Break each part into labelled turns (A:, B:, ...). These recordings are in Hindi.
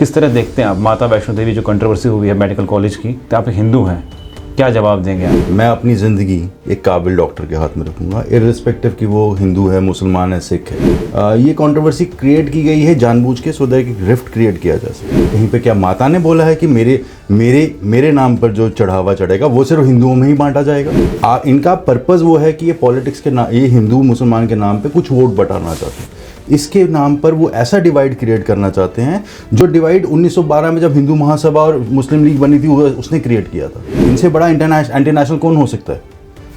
A: किस तरह देखते हैं आप माता वैष्णो देवी जो कंट्रोवर्सी हुई है मेडिकल कॉलेज की, तो आप हिंदू हैं, क्या जवाब देंगे आप?
B: मैं अपनी ज़िंदगी एक काबिल डॉक्टर के हाथ में रखूँगा, इर्रिस्पेक्टिव कि वो हिंदू है, मुसलमान है, सिख है। ये कंट्रोवर्सी क्रिएट की गई है जानबूझ के, सो दैट एक रिफ्ट क्रिएट किया जा सके। कहीं पे क्या माता ने बोला है कि मेरे नाम पर जो चढ़ावा चढ़ेगा वो सिर्फ हिंदुओं में ही बांटा जाएगा? इनका पर्पज़ वो है कि ये पॉलिटिक्स के ये हिंदू मुसलमान के नाम पर कुछ वोट बटाना चाहते हैं। इसके नाम पर वो ऐसा डिवाइड क्रिएट करना चाहते हैं जो डिवाइड 1912 में जब हिंदू महासभा और मुस्लिम लीग बनी थी उसने क्रिएट किया था। इनसे बड़ा इंटरनेशनल कौन हो सकता है?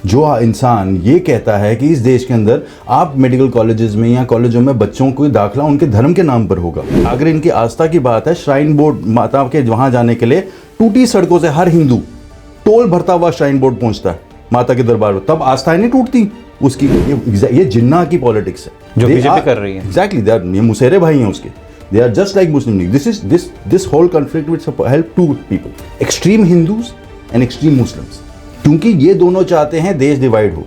B: जो इंसान ये कहता है कि इस देश के अंदर आप मेडिकल कॉलेजेस में या कॉलेजों में बच्चों को दाखिला उनके धर्म के नाम पर होगा। अगर इनकी आस्था की बात है, श्राइन बोर्ड माता के वहाँ जाने के लिए टूटी सड़कों से हर हिंदू टोल भरता हुआ श्राइन बोर्ड पहुँचता है माता के दरबार में, तब आस्थाएं नहीं टूटती उसकी। ये जिन्ना की पॉलिटिक्स है
A: जो बीजेपी कर रही है।
B: एग्जैक्टली, ये मुसेरे भाई हैं उसके। They are just like Muslim League. This whole conflict will help to people, extreme Hindus and extreme Muslims, क्योंकि ये दोनों चाहते हैं देश डिवाइड हो।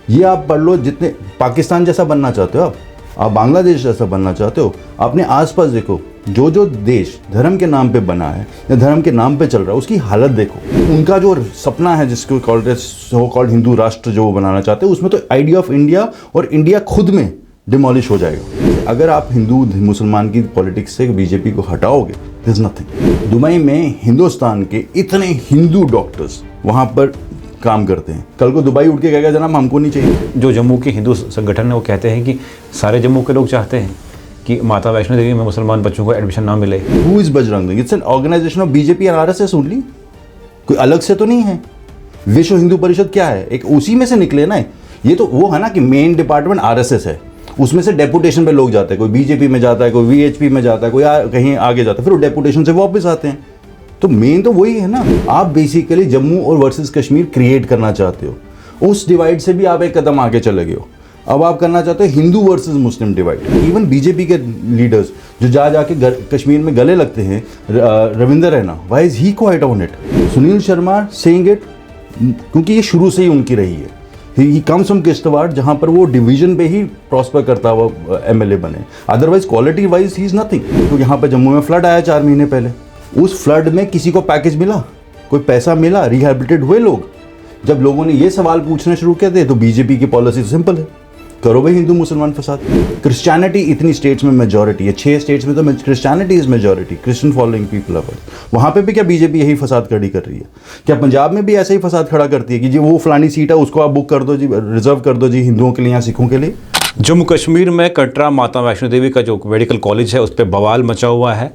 B: ये आप पढ़ लो, जितने पाकिस्तान जैसा बनना चाहते हो आप बांग्लादेश जैसा बनना चाहते हो, अपने आसपास देखो, जो देश धर्म के नाम पे बना है या धर्म के नाम पे चल रहा है उसकी हालत देखो। उनका जो सपना है जिसको सो कॉल्ड हिंदू राष्ट्र जो वो बनाना चाहते हैं, उसमें तो आइडिया ऑफ इंडिया और इंडिया खुद में डिमोलिश हो जाएगा। अगर आप हिंदू मुसलमान की पॉलिटिक्स से बीजेपी को हटाओगे, देयर इज नथिंग। दुबई में हिंदुस्तान के इतने हिंदू डॉक्टर्स वहाँ पर काम करते हैं, कल को दुबई उठ के कहेगा जनाब हमको नहीं चाहिए।
A: जो जम्मू के हिंदू संगठन है वो कहते हैं कि सारे जम्मू के लोग चाहते हैं कि माता वैष्णो देवी में मुसलमान बच्चों को एडमिशन ना मिले।
B: Who is Bajrang Dal? It's an organisation of BJP and RSS only, कोई अलग से तो नहीं है। विश्व हिंदू परिषद क्या है? एक उसी में से निकले ना। ये तो वो है ना कि मेन डिपार्टमेंट आरएसएस है, उसमें से डेपुटेशन पे लोग जाते हैं, कोई बीजेपी में जाता है, कोई वीएचपी में जाता है, कोई कहीं आगे जाता है, फिर वो डेपुटेशन से वापस आते हैं। तो मेन तो वही है ना। आप बेसिकली जम्मू और वर्सेस कश्मीर क्रिएट करना चाहते हो, उस डिवाइड से भी आप एक कदम आगे चले गए हो। अब आप करना चाहते हो हिंदू वर्सेस मुस्लिम डिवाइड। इवन बीजेपी के लीडर्स जो जाके कश्मीर में गले लगते हैं, Ravinder Raina, why is he quite on it? Sunil Sharma saying it, क्योंकि ये शुरू से ही उनकी रही है। ही कम्स फ्रॉम किश्तवाड़, जहाँ पर वो डिवीजन पे ही प्रॉस्पर करता हुआ एमएलए बने। Otherwise quality wise he is nothing. तो यहाँ पर जम्मू में फ्लड आया 4 महीने पहले, उस फ्लड में किसी को पैकेज मिला, कोई पैसा मिला, रिहेबिलिटेट हुए लोग? जब लोगों ने ये सवाल पूछना शुरू किया थे, तो बीजेपी की पॉलिसी तो सिंपल है, करो भाई हिंदू मुसलमान फसाद। क्रिश्चियनिटी इतनी स्टेट्स में मेजॉरिटी है, 6 स्टेट्स में तो Christianity is majority, Christian following people of earth. वहाँ पे भी क्या बीजेपी यही फसाद खड़ी कर रही है? क्या पंजाब में भी ऐसा ही फसाद खड़ा करती है कि जी वो फलानी सीट है उसको आप बुक कर दो जी, रिजर्व कर दो जी हिंदुओं के लिए या सिखों के लिए?
A: जम्मू कश्मीर में कटरा माता वैष्णो देवी का जो मेडिकल कॉलेज है उस पर बवाल मचा हुआ है।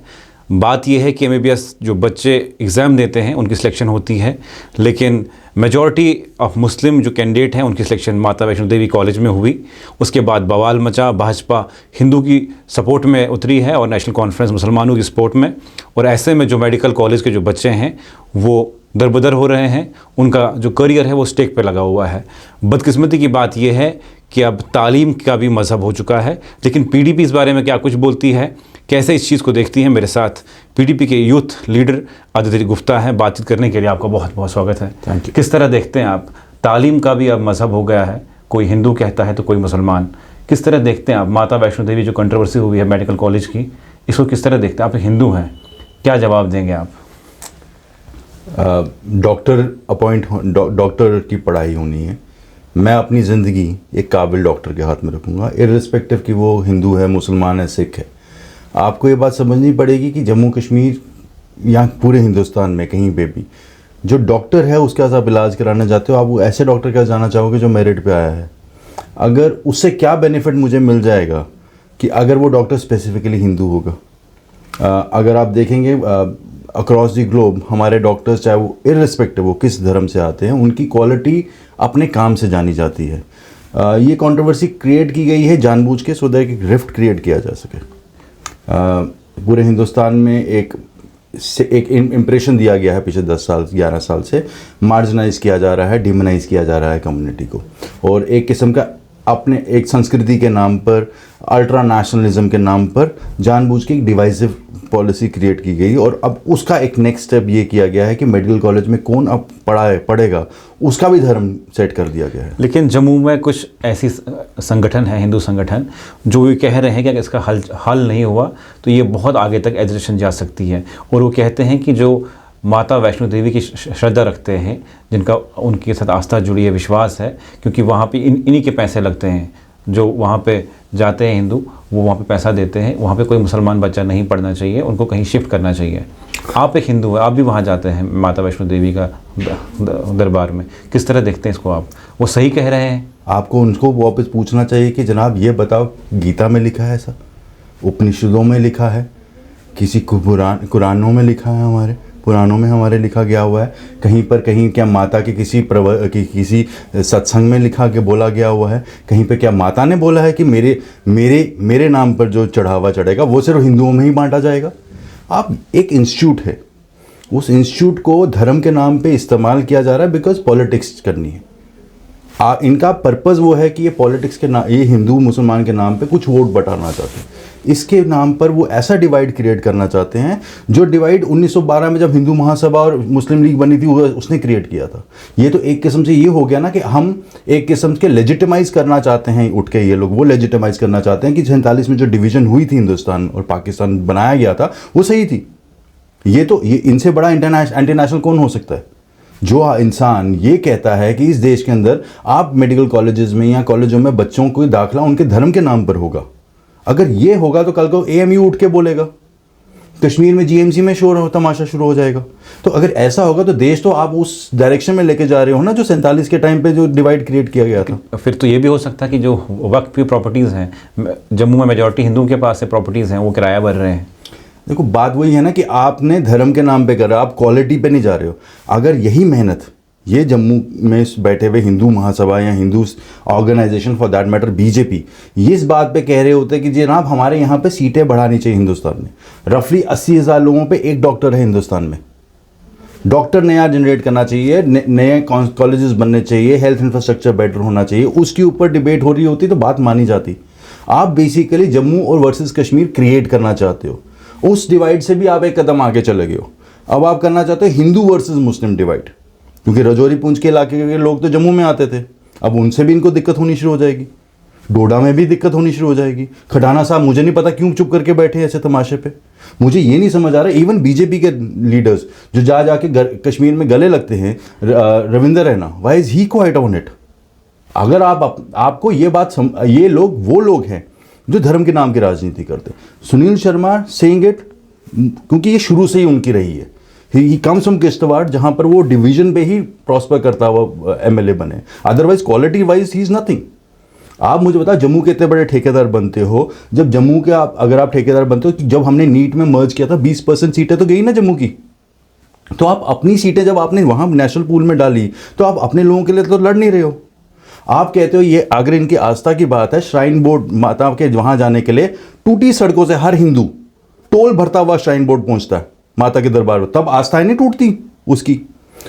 A: बात यह है कि एमबीबीएस जो बच्चे एग्ज़ाम देते हैं उनकी सिलेक्शन होती है, लेकिन मेजॉरिटी ऑफ मुस्लिम जो कैंडिडेट हैं उनकी सिलेक्शन माता वैष्णो देवी कॉलेज में हुई। उसके बाद बवाल मचा, भाजपा हिंदू की सपोर्ट में उतरी है और नेशनल कॉन्फ्रेंस मुसलमानों की सपोर्ट में, और ऐसे में जो मेडिकल कॉलेज के जो बच्चे हैं वो दरबदर हो रहे हैं, उनका जो करियर है वो स्टेक पे लगा हुआ है। बदकिस्मती की बात यह है कि अब तालीम का भी मजहब हो चुका है। लेकिन पीडीपी इस बारे में क्या कुछ बोलती है, कैसे इस चीज़ को देखती है? मेरे साथ पीडीपी के यूथ लीडर अदिति गुप्ता हैं। बातचीत करने के लिए आपका बहुत बहुत स्वागत है।
B: Thank you.
A: किस तरह देखते हैं आप, तालीम का भी अब मजहब हो गया है, कोई हिंदू कहता है तो कोई मुसलमान, किस तरह देखते हैं आप माता वैष्णो देवी जो कंट्रोवर्सी हुई है मेडिकल कॉलेज की, इसको किस तरह देखते हैं? आप हिंदू हैं, क्या जवाब देंगे आप?
B: डॉक्टर की पढ़ाई होनी है। मैं अपनी ज़िंदगी एक काबिल डॉक्टर के हाथ में रखूँगा, इर्रिस्पेक्टिव कि वो हिंदू है, मुसलमान है, सिख है। आपको ये बात समझनी पड़ेगी कि जम्मू कश्मीर या पूरे हिंदुस्तान में कहीं पे भी जो डॉक्टर है उसके साथ आप इलाज कराना चाहते हो, आप वो ऐसे डॉक्टर के पास जाना चाहोगे जो मेरिट पे आया है। अगर उससे क्या बेनिफिट मुझे मिल जाएगा कि अगर वो डॉक्टर स्पेसिफिकली हिंदू होगा? अगर आप देखेंगे अक्रॉस द ग्लोब हमारे डॉक्टर्स, चाहे वो इर्रिस्पेक्टिव वो किस धर्म से आते हैं, उनकी क्वालिटी अपने काम से जानी जाती है। ये कंट्रोवर्सी क्रिएट की गई है जानबूझ के, सो दैट एक रिफ्ट क्रिएट किया जा सके। पूरे हिंदुस्तान में एक इम्प्रेशन दिया गया है पिछले 10 साल 11 साल से, मार्जिनाइज किया जा रहा है, डिमोनाइज किया जा रहा है कम्युनिटी को, और एक किस्म का अपने एक संस्कृति के नाम पर, अल्ट्रा नेशनलिज्म के नाम पर जानबूझ के एक डिवाइसिव पॉलिसी क्रिएट की गई और अब उसका एक नेक्स्ट स्टेप ये किया गया है कि मेडिकल कॉलेज में कौन अब पढ़ेगा उसका भी धर्म सेट कर दिया गया है।
A: लेकिन जम्मू में कुछ ऐसी संगठन है, हिंदू संगठन, जो ये कह रहे हैं कि अगर इसका हल नहीं हुआ तो ये बहुत आगे तक एजुकेशन जा सकती है। और वो कहते हैं कि जो माता वैष्णो देवी की श्रद्धा रखते हैं, जिनका उनके साथ आस्था जुड़ी है, विश्वास है, क्योंकि वहाँ पे इन्हीं के पैसे लगते हैं, जो वहाँ पे जाते हैं हिंदू वो वहाँ पे पैसा देते हैं, वहाँ पे कोई मुसलमान बच्चा नहीं पढ़ना चाहिए, उनको कहीं शिफ्ट करना चाहिए। आप एक हिंदू है, आप भी वहाँ जाते हैं माता वैष्णो देवी का दरबार में, किस तरह देखते हैं इसको आप? वो सही कह रहे हैं?
B: आपको उनको वापस पूछना चाहिए कि जनाब ये बताओ, गीता में लिखा है ऐसा, उपनिषदों में लिखा है, किसी कुरानों में लिखा है, हमारे पुराणों में हमारे लिखा गया हुआ है, कहीं पर कहीं क्या माता के किसी सत्संग में लिखा के बोला गया हुआ है, कहीं पे क्या माता ने बोला है कि मेरे नाम पर जो चढ़ावा चढ़ेगा वो सिर्फ हिंदुओं में ही बांटा जाएगा? आप एक इंस्टीट्यूट है, उस इंस्टीट्यूट को धर्म के नाम पे इस्तेमाल किया जा रहा है बिकॉज पॉलिटिक्स करनी है। इनका पर्पज़ वो है कि ये पॉलिटिक्स के नाम, ये हिंदू मुसलमान के नाम पे कुछ वोट बटाना चाहते हैं, इसके नाम पर वो ऐसा डिवाइड क्रिएट करना चाहते हैं जो डिवाइड 1912 में जब हिंदू महासभा और मुस्लिम लीग बनी थी उसने क्रिएट किया था। ये तो एक किस्म से ये हो गया ना कि हम एक किस्म के लेजिटिमाइज करना चाहते हैं, उठ के ये लोग वो लेजिटिमाइज करना चाहते हैं कि 47 में जो डिवीजन हुई थी हिंदुस्तान और पाकिस्तान बनाया गया था वो सही थी। ये इनसे बड़ा इंटरनेशनल कौन हो सकता है? जो इंसान ये कहता है कि इस देश के अंदर आप मेडिकल कॉलेजेस में या कॉलेजों में बच्चों को दाखिला उनके धर्म के नाम पर होगा, अगर ये होगा तो कल को एएमयू उठ के बोलेगा, कश्मीर में जीएमसी में शोर तमाशा शुरू हो जाएगा। तो अगर ऐसा होगा तो देश तो आप उस डायरेक्शन में लेके जा रहे हो ना, जो 47 के टाइम पे जो डिवाइड क्रिएट किया गया था।
A: फिर तो ये भी हो सकता है कि जो वक्त की प्रॉपर्टीज़ हैं, जम्मू में मेजॉरिटी हिंदुओं के पास से प्रॉपर्टीज़ हैं, वो किराया भर रहे हैं।
B: देखो बात वही है ना कि आपने धर्म के नाम पे कर रहे हो, आप क्वालिटी पे नहीं जा रहे हो। अगर यही मेहनत ये जम्मू में बैठे हुए हिंदू महासभा या Hindu organisation for that matter BJP ये इस बात पे कह रहे होते कि जनाब हमारे यहाँ पे सीटें बढ़ानी चाहिए हिंदुस्तान में, रफली 80,000 लोगों पे एक डॉक्टर है हिंदुस्तान में, डॉक्टर नया जनरेट करना चाहिए, नए कॉलेजेस बनने चाहिए, हेल्थ इंफ्रास्ट्रक्चर बेटर होना चाहिए, उसके ऊपर डिबेट हो रही होती तो बात मानी जाती। आप बेसिकली जम्मू और वर्सेस कश्मीर क्रिएट करना चाहते हो, उस डिवाइड से भी आप एक कदम आगे चले गए हो। अब आप करना चाहते हो हिंदू वर्सेस मुस्लिम डिवाइड, क्योंकि रजौरी पूंछ के इलाके के लोग तो जम्मू में आते थे, अब उनसे भी इनको दिक्कत होनी शुरू हो जाएगी, डोडा में भी दिक्कत होनी शुरू हो जाएगी। खटाना साहब मुझे नहीं पता क्यों चुप करके बैठे ऐसे तमाशे पे, मुझे ये नहीं समझ आ रहा। इवन बीजेपी के लीडर्स जो जाके कश्मीर में गले लगते हैं, Ravinder Raina, why is he quite on it? अगर आपको ये बात ये लोग वो लोग हैं जो धर्म के नाम की राजनीति करते हैं। सुनील शर्मा सेइंग इट क्योंकि ये शुरू से ही उनकी रही है। ही कम्स फ्रॉम किश्तवाड़, जहाँ पर वो डिवीजन पे ही प्रॉस्पर करता हुआ एमएलए बने, otherwise quality wise he is nothing. आप मुझे बताओ जम्मू के इतने बड़े ठेकेदार बनते हो, जब जम्मू के अगर आप ठेकेदार बनते हो, जब हमने नीट में मर्ज किया था 20% सीटें तो गई ना जम्मू की, तो आप अपनी सीटें जब आपने वहाँ नेशनल पूल में डाली तो आप अपने लोगों के लिए तो लड़ नहीं रहे हो। आप कहते हो ये अगर इनकी आस्था की बात है, श्राइन बोर्ड माता के वहाँ जाने के लिए टूटी सड़कों से हर हिंदू टोल भरता हुआ श्राइन बोर्ड पहुँचता है माता के दरबार में, तब आस्थाएं नहीं टूटती उसकी।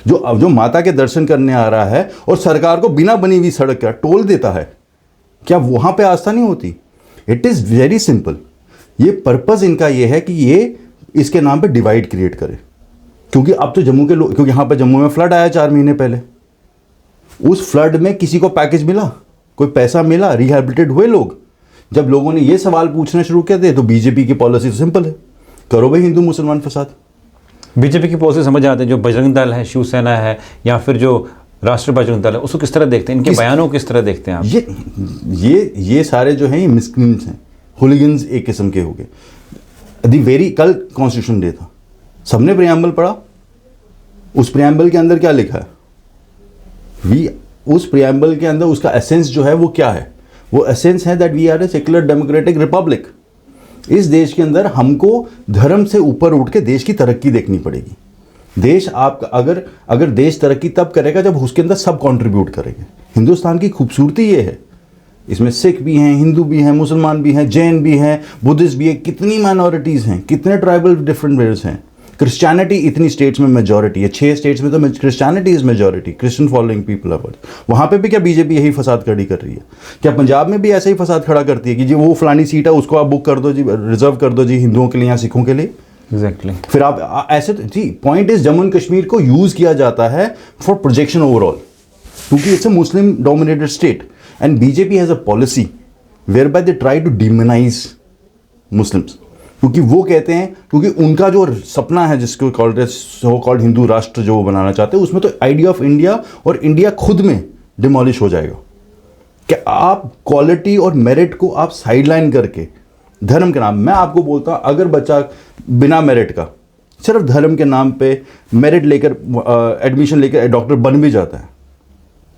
B: जो माता के दर्शन करने आ रहा है और सरकार को बिना बनी हुई सड़क का टोल देता है, क्या वहाँ पे आस्था नहीं होती? It is very simple. ये पर्पज़ इनका ये है कि ये इसके नाम पे डिवाइड क्रिएट करे, क्योंकि अब तो जम्मू के लोग, क्योंकि यहाँ पे जम्मू में फ्लड आया 4 महीने पहले, उस फ्लड में किसी को पैकेज मिला, कोई पैसा मिला, रिहेबिलिटेट हुए लोग? जब लोगों ने ये सवाल पूछना शुरू किया थे तो बीजेपी की पॉलिसी तो सिंपल है, करो भाई हिंदू मुसलमान फसाद। बीजेपी
A: की पॉलिसी समझ आते हैं, जो बजरंग दल है, शिवसेना है, या फिर जो राष्ट्रीय बजरंग दल है, उसको किस तरह देखते हैं? इनके बयानों को किस तरह देखते हैं आप?
B: ये सारे जो हैं ये मिसक्रीन्स हैं, हुलिगन्स एक किस्म के हो गए। कल कॉन्स्टिट्यूशन डे था, सबने प्रियम्बल पढ़ा, उस प्रियम्बल के अंदर क्या लिखा है? उस प्रियम्बल के अंदर उसका एसेंस जो है वो क्या है? वो एसेंस है that we are a secular democratic republic. इस देश के अंदर हमको धर्म से ऊपर उठ के देश की तरक्की देखनी पड़ेगी। देश आपका अगर देश तरक्की तब करेगा जब उसके अंदर सब कंट्रीब्यूट करेंगे। हिंदुस्तान की खूबसूरती ये है, इसमें सिख भी हैं, हिंदू भी हैं, मुसलमान भी हैं, जैन भी हैं, बुद्धिस्ट भी हैं, कितनी माइनॉरिटीज़ हैं, कितने ट्राइबल डिफरेंट वेज हैं। क्रिश्चियनिटी इतनी स्टेट्स में मेजॉरिटी है, 6 स्टेट्स में तो Christianity is majority, Christian following people are. वहाँ पे भी क्या बीजेपी यही फसाद खड़ी कर रही है? क्या पंजाब में भी ऐसा ही फसाद खड़ा करती है कि जी वो फलानी सीट है उसको आप बुक कर दो जी, रिजर्व कर दो जी हिंदुओं के लिए या सिखों के लिए?
A: एग्जैक्टली।
B: फिर आप ऐसे तो जी, point is Jammu and Kashmir को यूज किया जाता है फॉर प्रोजेक्शन ओवरऑल, क्योंकि it's a Muslim dominated state and BJP has a policy whereby they try to demonise Muslims, क्योंकि वो कहते हैं, क्योंकि उनका जो सपना है जिसको कॉल्ड सो कॉल्ड हिंदू राष्ट्र जो वो बनाना चाहते हैं, उसमें तो आइडिया ऑफ इंडिया और इंडिया खुद में डिमोलिश हो जाएगा। कि आप क्वालिटी और मेरिट को आप साइडलाइन करके धर्म के नाम, मैं आपको बोलता हूं अगर बच्चा बिना मेरिट का सिर्फ धर्म के नाम पे मेरिट लेकर एडमिशन लेकर डॉक्टर बन भी जाता है,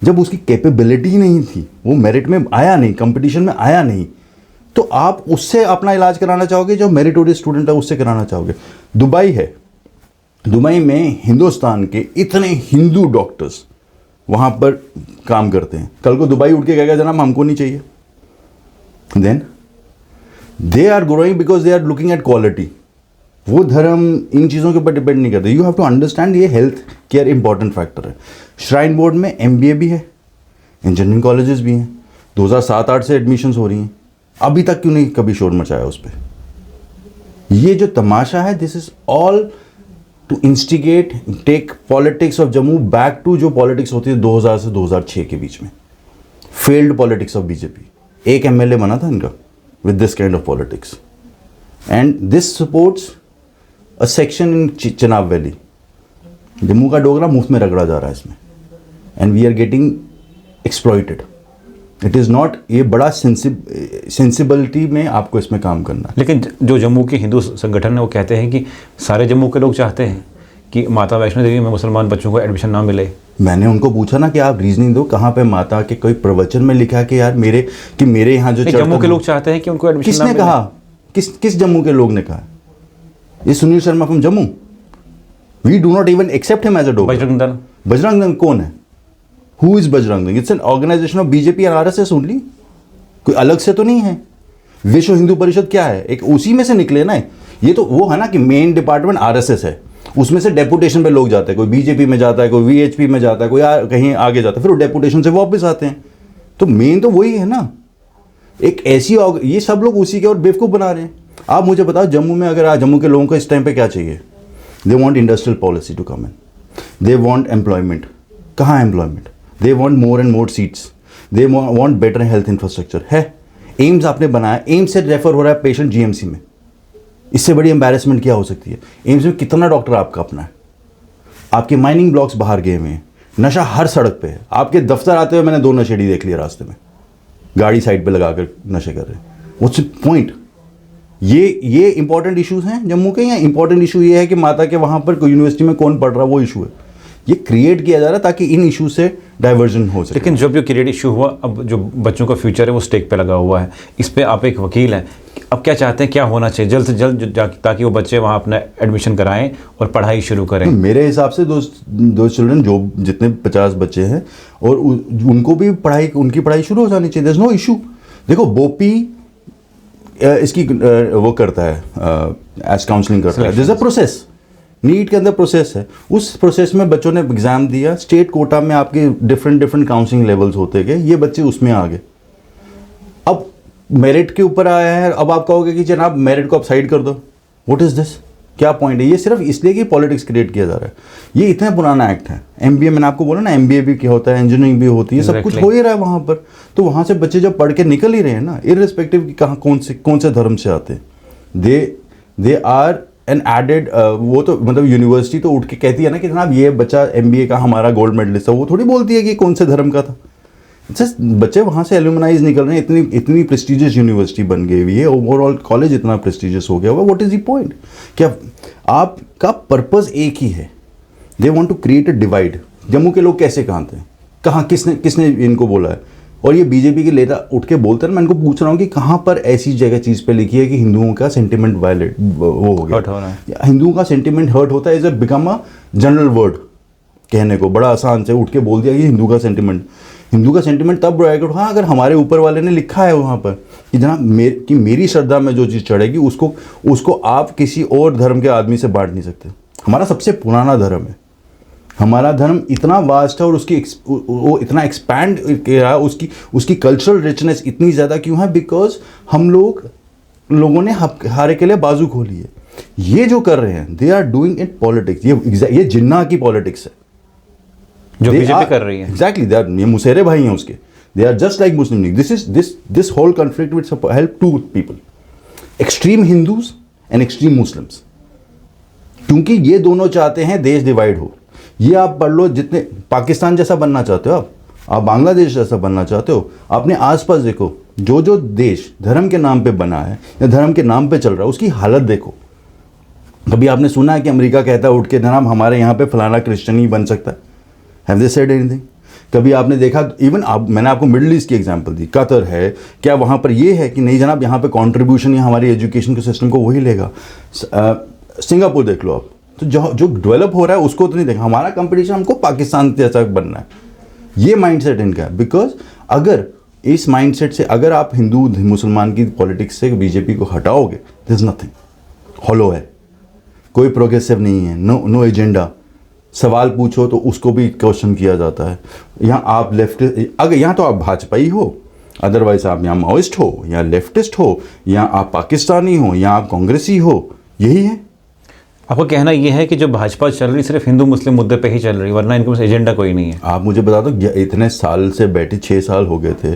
B: जब उसकी कैपेबिलिटी नहीं थी, वो मेरिट में आया नहीं, कंपटीशन में आया नहीं, तो आप उससे अपना इलाज कराना चाहोगे, जो मेरिटोरियस स्टूडेंट है उससे कराना चाहोगे। दुबई है, दुबई में हिंदुस्तान के इतने हिंदू डॉक्टर्स वहाँ पर काम करते हैं, कल को दुबई उठ के कहेगा जनाब हमको नहीं चाहिए, then they are growing because they are looking at quality. वो धर्म इन चीज़ों के ऊपर डिपेंड नहीं करते। यू हैव टू अंडरस्टैंड, ये हेल्थ केयर इंपॉर्टेंट फैक्टर है। श्राइन बोर्ड में MBA भी है, इंजीनियरिंग कॉलेजेस भी हैं, 2007-8 से एडमिशन्स हो रही हैं, अभी तक क्यों नहीं कभी शोर मचाया उस पर। ये जो तमाशा है, this is all to instigate take politics of Jammu back to जो पॉलिटिक्स होती है 2000 से 2006 के बीच में, फेल्ड पॉलिटिक्स ऑफ बीजेपी। एक MLA बना था इनका with this kind of politics and this supports a section in Chenab valley. Jammu का डोगरा मुफ्त में रगड़ा जा रहा है इसमें, and we are getting exploited. It is not, ये बड़ा सेंसिबिलिटी में आपको इसमें काम करना है।
A: लेकिन जो जम्मू के हिंदू संगठन है वो कहते हैं कि सारे जम्मू के लोग चाहते हैं कि माता वैष्णो देवी में मुसलमान बच्चों को एडमिशन ना मिले।
B: मैंने उनको पूछा ना कि आप रीजनिंग दो, कहाँ पे माता के कोई प्रवचन में लिखा है कि यार मेरे यहाँ जो
A: जम्मू के लोग चाहते हैं कि उनको एडमिशन
B: किसने कहा? किस जम्मू के लोग ने कहा? ये Sunil Sharma from Jammu. We do not even accept him as a Dogra.
A: Bajrang Dal.
B: Bajrang Dal कौन है? Who is Bajrang Dal? It's an organisation of BJP and RSS only, कोई अलग से तो नहीं है। विश्व हिंदू परिषद क्या है? एक उसी में से निकले ना। ये तो वो है ना कि मेन डिपार्टमेंट RSS है, उसमें से डेपुटेशन पे लोग जाते हैं, कोई बीजेपी में जाता है, कोई VHP में जाता है, कोई कहीं आगे जाता है, फिर वो डेपुटेशन से वापस आते हैं। तो मेन तो वही है ना। एक ऐसी ये सब लोग उसी के और बेवकूफ़ बना रहे हैं। आप मुझे बताओ, जम्मू में अगर जम्मू के लोगों को इस टाइम पे क्या चाहिए? They want industrial policy to come in, they want employment. कहाँ employment? They want more and more seats, they want better health infrastructure है। एम्स आपने बनाया, एम्स से रेफर हो रहा है पेशेंट GMC में, इससे बड़ी एम्बैरेसमेंट क्या हो सकती है? एम्स में कितना डॉक्टर आपका अपना है? आपके माइनिंग ब्लॉक्स बाहर गए हुए हैं, नशा हर सड़क पे है। आपके दफ्तर आते हुए मैंने 2 नशेड़ी देख लिया रास्ते में, गाड़ी साइड पे लगा कर नशे कर रहे हैं। What's the point? ये इंपॉर्टेंट इश्यूज हैं जम्मू के, या इंपॉर्टेंट इशू ये है कि माता के वहाँ पर यूनिवर्सिटी में कौन पढ़ रहा है वो इशू है? ये क्रिएट किया जा रहा है ताकि इन इशू से डाइवर्जन हो सके।
A: लेकिन जब ये क्रिएट इशू हुआ, अब जो बच्चों का फ्यूचर है वो स्टेक पे लगा हुआ है। इस पे आप एक वकील हैं, अब क्या चाहते हैं, क्या होना चाहिए जल्द से जल्द ताकि वो बच्चे वहाँ अपना एडमिशन कराएं और पढ़ाई शुरू करें?
B: मेरे हिसाब से दो चिल्ड्रन, जो जितने 50 बच्चे हैं, और उनको भी उनकी पढ़ाई शुरू हो जानी चाहिए। There is no issue. देखो बोपी इसकी वो करता है, एज काउंसलिंग करता है। This is a process, NEET के अंदर प्रोसेस है। उस प्रोसेस में बच्चों ने एग्जाम दिया, स्टेट कोटा में आपके डिफरेंट काउंसलिंग लेवल्स होते गए, ये बच्चे उसमें आ गए। अब मेरिट के ऊपर आया है, अब आप कहोगे कि जनाब मेरिट को आप साइड कर दो। What is this? क्या पॉइंट है? ये सिर्फ इसलिए कि पॉलिटिक्स क्रिएट किया जा रहा है। ये इतना पुराना एक्ट है। MBA, मैंने आपको बोला ना, MBA भी क्या होता है, इंजीनियरिंग भी होती है, सब कुछ हो ही रहा है वहाँ पर। तो वहाँ से बच्चे जब पढ़ के निकल ही रहे हैं ना, इर्रिस्पेक्टिव कि कहाँ कौन से धर्म से आते हैं, दे आर एन एडेड। वो तो मतलब यूनिवर्सिटी तो उठ के कहती है ना कि जनाब ये बच्चा MBA का हमारा गोल्ड मेडलिस्ट है, वो थोड़ी बोलती है कि कौन से धर्म का था। जस्ट बच्चे वहाँ से एल्यूमनाइज निकल रहे हैं। इतनी प्रेस्टिजियस यूनिवर्सिटी बन गई हुई है, ओवरऑल कॉलेज इतना प्रेस्टिजियस हो गया हुआ। What is the point? क्या आपका पर्पस एक ही है? They want to create a divide. Jammu के लोग कैसे कहते हैं? कहाँ किसने इनको बोला है? और ये बीजेपी के नेता उठ के बोलते हैं। मैं इनको पूछ रहा हूँ कि कहाँ पर ऐसी जगह चीज़ पे लिखी है कि हिंदुओं का सेंटिमेंट वायलेट वो हो गया, हिंदुओं का सेंटिमेंट हर्ट होता है, is a become a general word कहने को। बड़ा आसान से उठ के बोल दिया कि हिंदू का सेंटिमेंट तब ब्राइट। हाँ, अगर हमारे ऊपर वाले ने लिखा है वहाँ पर कि जनाब मेरी श्रद्धा में जो चीज़ चढ़ेगी उसको आप किसी और धर्म के आदमी से बांट नहीं सकते। हमारा सबसे पुराना धर्म है, हमारा धर्म इतना वास्ट है और वो इतना एक्सपैंड किया है, उसकी कल्चरल रिचनेस इतनी ज़्यादा क्यों है? बिकॉज हम लोगों ने हारे के लिए बाजू खोली है। ये जो कर रहे हैं, they are doing it politics. ये जिन्ना की पॉलिटिक्स है
A: जो बीजेपी कर रही है।
B: एग्जैक्टली, ये मुसेरे भाई हैं उसके। They are just like Muslim League. This whole conflict will help to people, extreme Hindus and extreme Muslims, क्योंकि ये दोनों चाहते हैं देश डिवाइड हो। ये आप पढ़ लो, जितने पाकिस्तान जैसा बनना चाहते हो आप बांग्लादेश जैसा बनना चाहते हो, अपने आसपास देखो, जो जो देश धर्म के नाम पे बना है या धर्म के नाम पे चल रहा है, उसकी हालत देखो। कभी आपने सुना है कि अमेरिका कहता है उठ के जनाब हमारे यहाँ पे फलाना क्रिश्चियन ही बन सकता है? Have they said anything? कभी आपने देखा, इवन मैंने आपको मिडिल ईस्ट की एग्जांपल दी, कतर है, क्या वहाँ पर ये है कि नहीं जनाब यहाँ पे कंट्रीब्यूशन या हमारी एजुकेशन के सिस्टम को वही लेगा? सिंगापुर देख लो आप, तो जो डेवलप हो रहा है उसको तो नहीं देखा। हमारा कंपटीशन हमको पाकिस्तान जैसा बनना है, ये माइंडसेट इनका है। बिकॉज अगर इस माइंडसेट से अगर आप हिंदू मुसलमान की पॉलिटिक्स से बीजेपी को हटाओगे, दिस नथिंग, हॉलो है, कोई प्रोग्रेसिव नहीं है, नो एजेंडा। सवाल पूछो तो उसको भी क्वेश्चन किया जाता है। यहाँ आप अगर यहाँ तो आप भाजपाई हो, अदरवाइज आप यहाँ माओइस्ट हो या लेफ्टिस्ट हो या आप पाकिस्तानी हो या आप कांग्रेसी हो, यही है।
A: आपका कहना यह है कि जो भाजपा चल रही सिर्फ हिंदू मुस्लिम मुद्दे पे ही चल रही, वरना इनके पास एजेंडा कोई नहीं है? आप
B: मुझे बता दो, इतने साल से बैठी, 6 साल हो गए थे।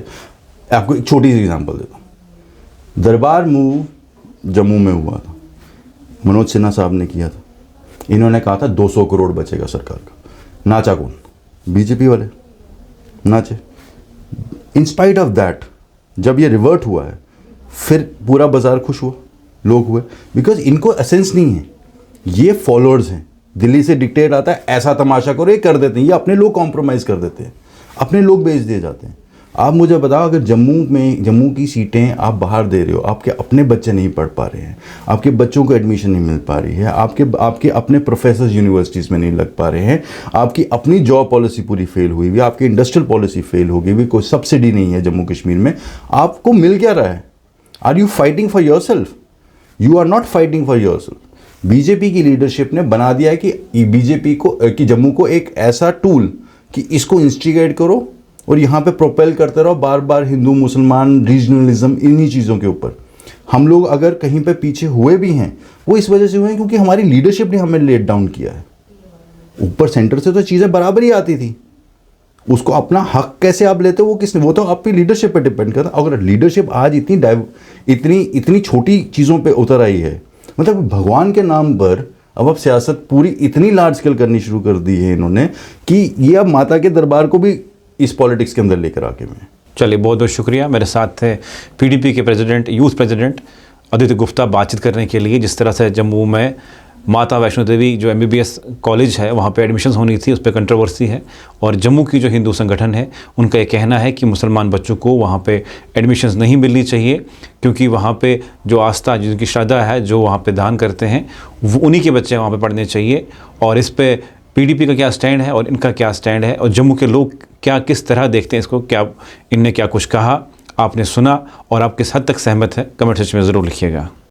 B: आपको एक छोटी सी एग्जांपल देता हूँ। दरबार मूव जम्मू में हुआ था, मनोज सिन्हा साहब ने किया था। इन्होंने कहा था 200 करोड़ बचेगा सरकार का। नाचा कौन? बीजेपी वाले नाचे। इन स्पाइट ऑफ दैट, जब ये रिवर्ट हुआ है, फिर पूरा बाजार खुश हुआ, लोग हुए, बिकॉज इनको एसेंस नहीं है। ये फॉलोअर्स हैं, दिल्ली से डिक्टेट आता है ऐसा तमाशा करो, ये कर देते हैं। ये अपने लोग कॉम्प्रोमाइज़ कर देते हैं, अपने लोग बेच दिए जाते हैं। आप मुझे बताओ, अगर जम्मू की सीटें आप बाहर दे रहे हो, आपके अपने बच्चे नहीं पढ़ पा रहे हैं, आपके बच्चों को एडमिशन नहीं मिल पा रही है, आपके अपने प्रोफेसर यूनिवर्सिटीज़ में नहीं लग पा रहे हैं, आपकी अपनी जॉब पॉलिसी पूरी फेल हुई हुई, आपकी इंडस्ट्रियल पॉलिसी फेल हो गई हुई, कोई सब्सिडी नहीं है जम्मू कश्मीर में, आपको मिल क्या रहा है? Are you fighting for your self? You are not fighting for your self. BJP की लीडरशिप ने बना दिया है कि बीजेपी को कि जम्मू को एक ऐसा टूल कि इसको इंस्टिगेट करो और यहाँ पे प्रोपेल करते रहो बार बार हिंदू मुसलमान रीजनलिज्म, इन्हीं चीज़ों के ऊपर। हम लोग अगर कहीं पे पीछे हुए भी हैं, वो इस वजह से हुए हैं क्योंकि हमारी लीडरशिप ने हमें लेट डाउन किया है। ऊपर सेंटर से तो चीज़ें बराबर ही आती थी, उसको अपना हक कैसे आप लेते हो वो किसने, वो तो आपकी लीडरशिप पे डिपेंड करता। अगर लीडरशिप आज इतनी छोटी चीज़ों पे उतर आई है, मतलब भगवान के नाम पर अब सियासत पूरी इतनी लार्ज स्केल करनी शुरू कर दी है इन्होंने कि ये अब माता के दरबार को भी इस पॉलिटिक्स के अंदर लेकर आके मैं।
A: चलिए, बहुत बहुत शुक्रिया। मेरे साथ थे पीडीपी के president, youth president Aditya Gupta, बातचीत करने के लिए। जिस तरह से जम्मू में माता वैष्णो देवी जो MBBS कॉलेज है वहाँ पे एडमिशन्स होनी थी, उस पर कंट्रोवर्सी है, और जम्मू की जो हिंदू संगठन है उनका ये कहना है कि मुसलमान बच्चों को वहाँ पे एडमिशन्स नहीं मिलनी चाहिए, क्योंकि वहाँ पे जो आस्था, जिनकी श्रद्धा है, जो वहाँ पे दान करते हैं, वो उन्हीं के बच्चे वहाँ पे पढ़ने चाहिए। और इस पे PDP का क्या स्टैंड है और इनका क्या स्टैंड है, और जम्मू के लोग क्या किस तरह देखते हैं इसको, क्या इनने क्या कुछ कहा, आपने सुना और आप किस हद तक सहमत है, कमेंट सेक्शन में ज़रूर लिखिएगा।